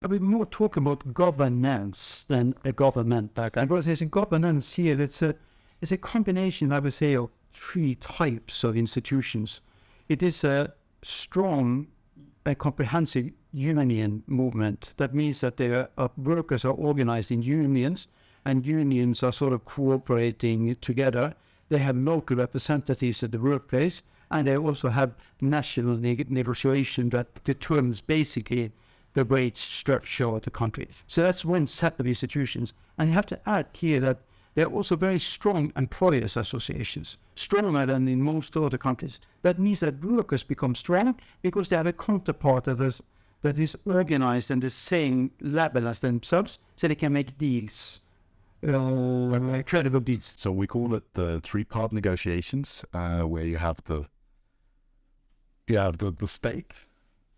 I will more talk about governance than a government. Because there's a governance here, it's a combination, I would say, of three types of institutions. It is a strong, a comprehensive union movement. That means that workers are organized in unions, and unions are sort of cooperating together. They have local representatives at the workplace, and they also have national negotiation that determines basically the wage structure of the country. So that's one set of institutions. And you have to add here that there are also very strong employers associations, stronger than in most other countries. That means that workers become strong because they have a counterpart that is organized in the same level as themselves, so they can make deals, credible deals. So we call it the three-part negotiations, where you have the state,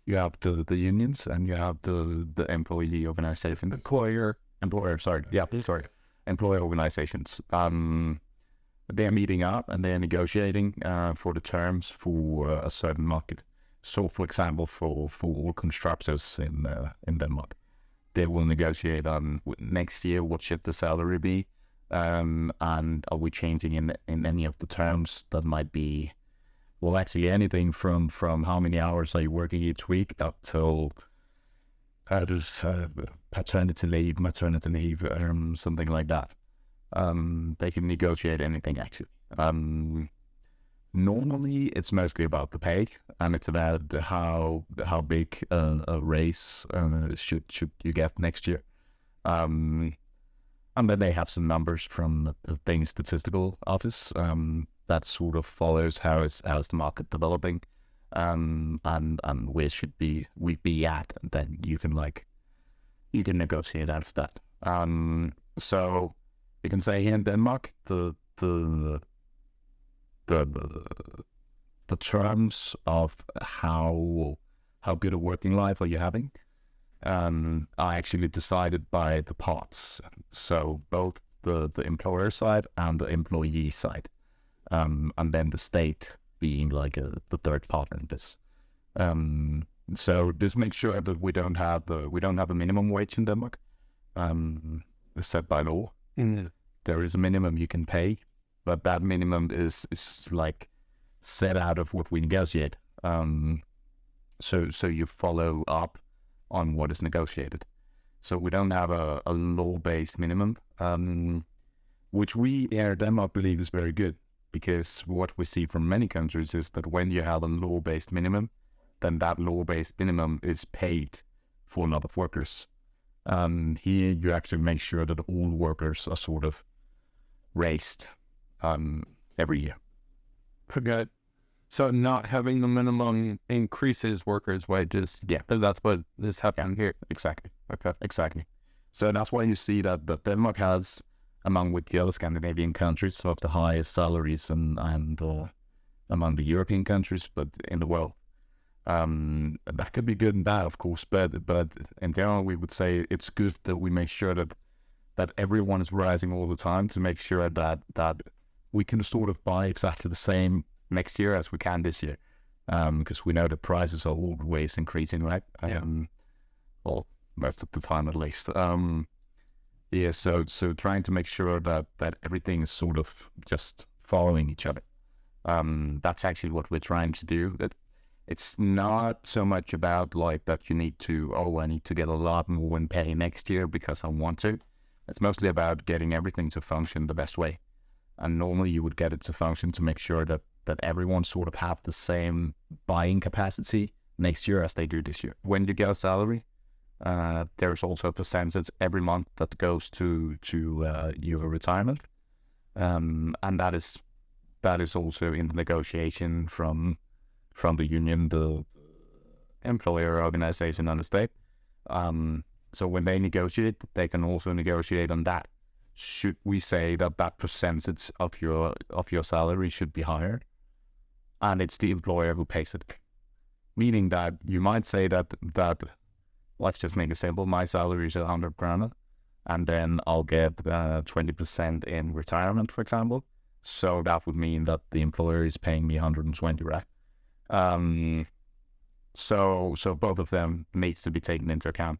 you have the unions, and you have the employee organization, employer organizations. They're meeting up and they're negotiating for the terms for a certain market. So, for example, for all constructors in Denmark, they will negotiate on next year what should the salary be, and are we changing in any of the terms that might be, well, actually anything from how many hours are you working each week up till paternity leave, maternity leave, something like that. They can negotiate anything actually. Normally, it's mostly about the pay, and it's about how big a raise should you get next year. And then they have some numbers from the Danish Statistical Office that sort of follows how's the market developing, and where should we be at, and then you can negotiate out of that. So you can say here in Denmark the terms of how good a working life are you having are actually decided by the parts. So both the employer side and the employee side, and then the state being like the third partner in this. So this makes sure that we don't have a minimum wage in Denmark, set by law. Mm. There is a minimum you can pay, but that minimum is like set out of what we negotiate. So you follow up on what is negotiated. So we don't have a law-based minimum, which we here in Denmark believe is very good, because what we see from many countries is that when you have a law-based minimum, then that law-based minimum is paid for a lot of workers. Here you actually make sure that all workers are sort of raised every year. Okay. So not having the minimum increases workers' wages. Yeah. That's what is happening here. Exactly. Okay. Exactly. So that's why you see that Denmark has, among with the other Scandinavian countries, some of the highest salaries and among the European countries, but in the world. That could be good and bad, of course, but in general, we would say it's good that we make sure that everyone is rising all the time to make sure that we can sort of buy exactly the same next year as we can this year, because we know the prices are always increasing, right? Well, most of the time at least. So trying to make sure that everything is sort of just following each other. That's actually what we're trying to do. That it's not so much about like that you need to, I need to get a lot more in pay next year because I want to. It's mostly about getting everything to function the best way. And normally you would get it to function to make sure that everyone sort of have the same buying capacity next year as they do this year. When you get a salary, there's also a percentage every month that goes to your retirement. And that is also in the negotiation from the union, the employer organization, and the state. So when they negotiate, they can also negotiate on that. Should we say that percentage of your salary should be higher, and it's the employer who pays it? Meaning that you might say that let's just make it simple. My salary is 100 kroner, and then I'll get 20% in retirement, for example. So that would mean that the employer is paying me 120, right? So both of them needs to be taken into account.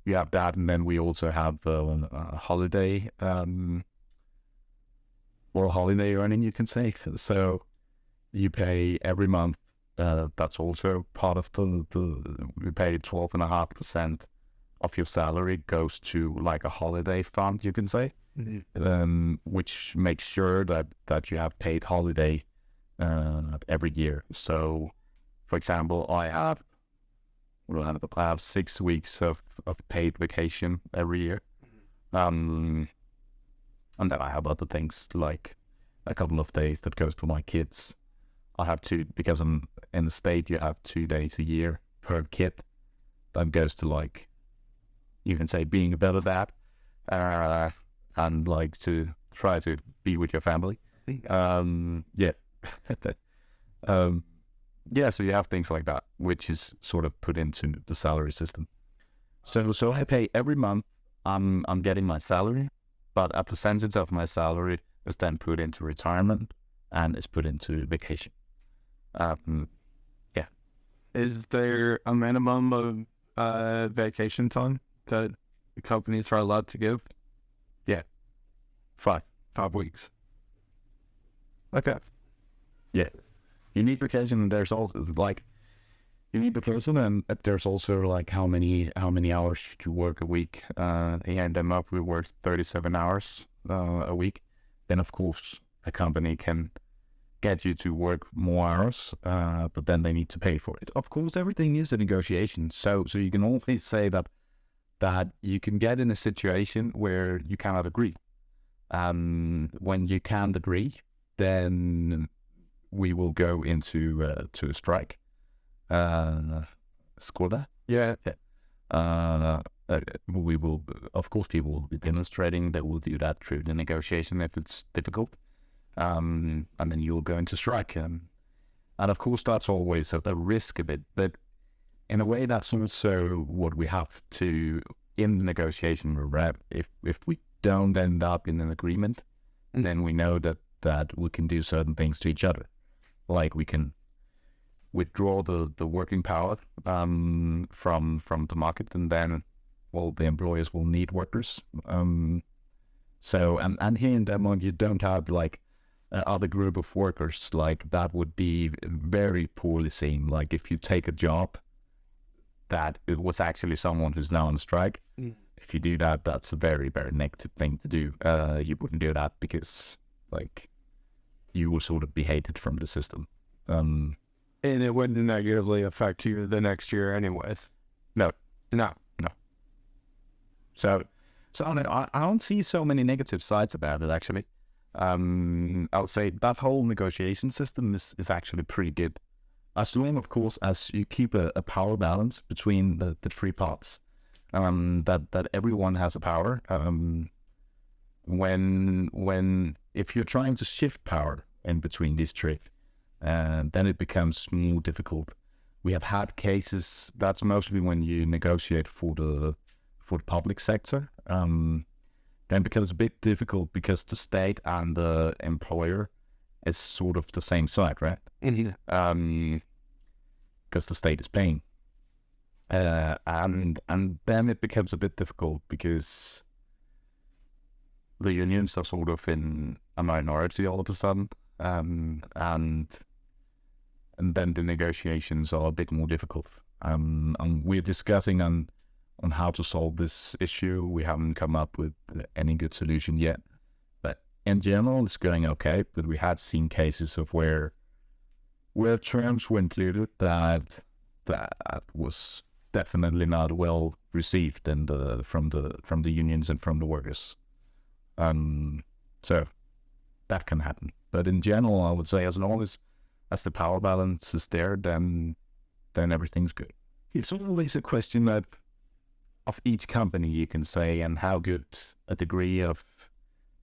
you have that, and then we also have a holiday, or holiday earning, you can say. So you pay every month. That's also part of we pay 12.5% of your salary goes to like a holiday fund, you can say, which makes sure that you have paid holiday every year. So, for example, I have 6 weeks of paid vacation every year. And then I have other things like a couple of days that goes for my kids. I have to, because I'm in the state, you have 2 days a year per kid. That goes to, like, you can say, being a better dad, and like to try to be with your family. Yeah. Yeah, so you have things like that, which is sort of put into the salary system. So I pay every month. I'm getting my salary, but a percentage of my salary is then put into retirement and is put into vacation. Yeah. Is there a minimum of vacation time that companies are allowed to give? Yeah. 5 weeks. Okay. Yeah. You need vacation, and there's also like you need vacation, and there's also like how many hours you work a week. He ended up we work 37 hours a week. Then of course a company can get you to work more hours, but then they need to pay for it. Of course, everything is a negotiation. So you can always say that you can get in a situation where you cannot agree. When you can't agree, then we will go into to a strike. Skoda? Yeah. We will, of course, people will be demonstrating. They will do that through the negotiation if it's difficult. And then you'll go into strike. And of course, that's always a risk of it. But in a way, that's also what we have to, in the negotiation rep, if we don't end up in an agreement, then we know that we can do certain things to each other. Like we can withdraw the working power from the market, and then, well, the employers will need workers. So here in Denmark, you don't have like other group of workers. Like that would be very poorly seen. Like if you take a job that it was actually someone who's now on strike, if you do that, that's a very, very negative thing to do. You wouldn't do that because like you will sort of be hated from the system. And it wouldn't negatively affect you the next year anyways. No. So I don't see so many negative sides about it, actually. I would say that whole negotiation system is actually pretty good. As long, of course, as you keep a power balance between the three parts, that everyone has a power. If you're trying to shift power in between these three, then it becomes more difficult. We have had cases, that's mostly when you negotiate for the public sector. Then it becomes a bit difficult because the state and the employer is sort of the same side, right? Because the state is paying. And then it becomes a bit difficult because the unions are sort of in a minority all of a sudden. And then the negotiations are a bit more difficult. And we're discussing on how to solve this issue. We haven't come up with any good solution yet. But in general, it's going okay. But we had seen cases of where terms were included that was definitely not well received and from the unions and from the workers. So that can happen. But in general, I would say as long as the power balance is there, then everything's good. It's always a question of each company, you can say, and how good a degree of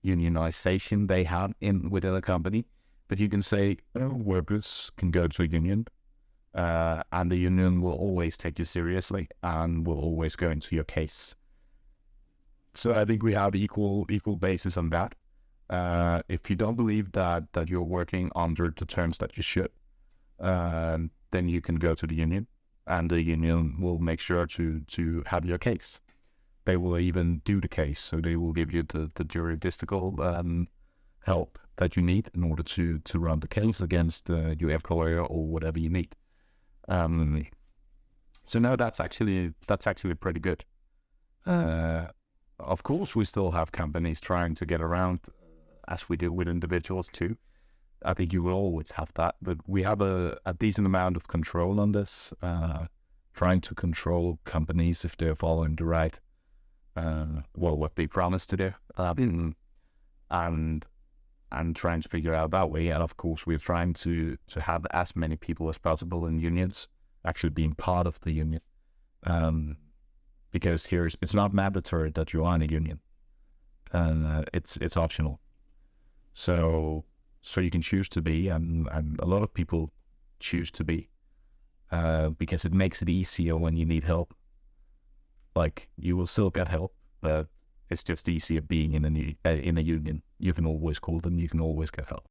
unionization they have within a company. But you can say workers can go to a union, and the union will always take you seriously and will always go into your case. So I think we have equal basis on that. If you don't believe that you're working under the terms that you should, then you can go to the union, and the union will make sure to have your case. they will even do the case. So they will give you the juridical help that you need in order to run the case against your employer or whatever you need. So no, that's actually pretty good. Of course, we still have companies trying to get around, as we do with individuals too. I think you will always have that, but we have a decent amount of control on this, trying to control companies if they're following the right, what they promise to do, and trying to figure out that way. And of course, we're trying to have as many people as possible in unions actually being part of the union, because it's not mandatory that you are in a union, and it's optional. So you can choose to be, and a lot of people choose to be, because it makes it easier when you need help. Like, you will still get help, but it's just easier being in a union. You can always call them, you can always get help.